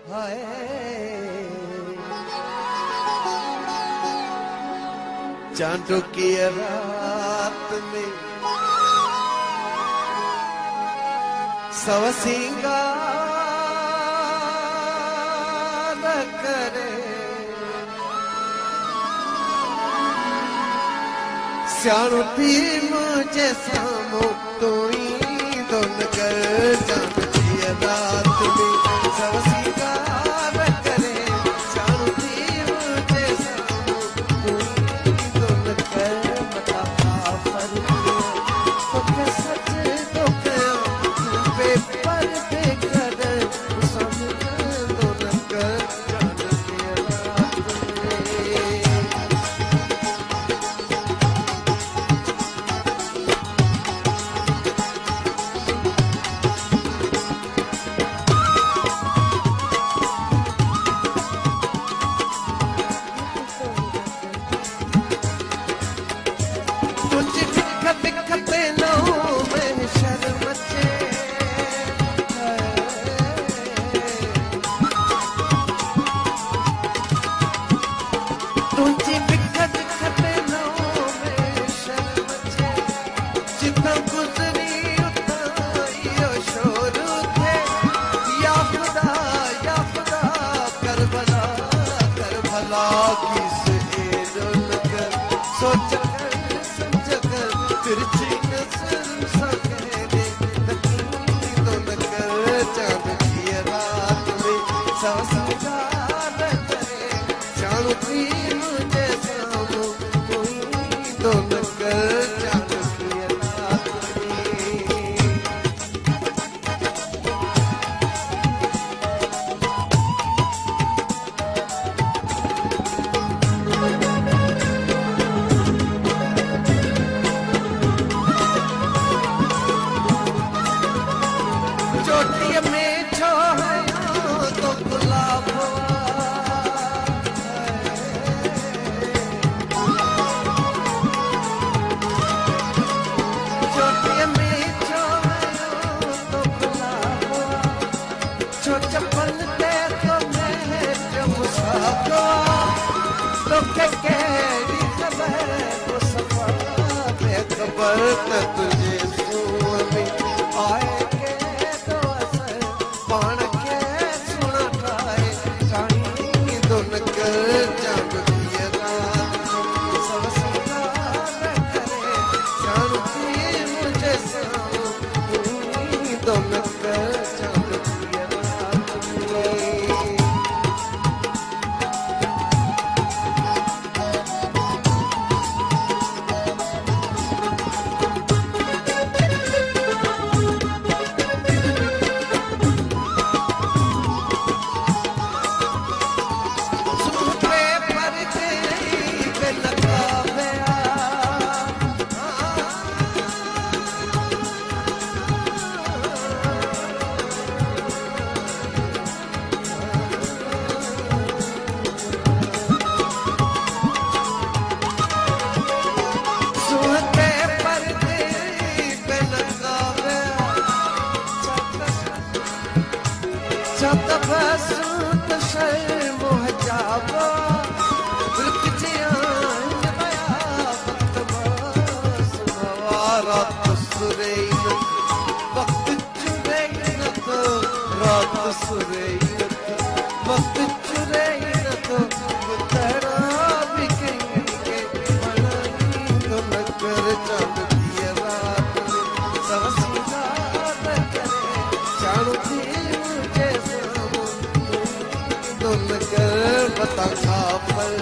हाय चांदों की रात में सव सिंगार करे स्याणु भी मुझे सामो तू ही दोन कर चांद की रात में सव सिंगार करे स्याणु भी मुझे सामो तू ही दोन कर बता फर्क तो क्या सच तो क्या बेपर बेकर समझ दोन कर चांद की रात में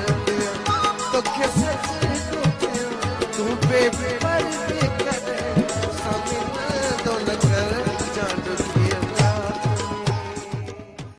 तो कैसे तू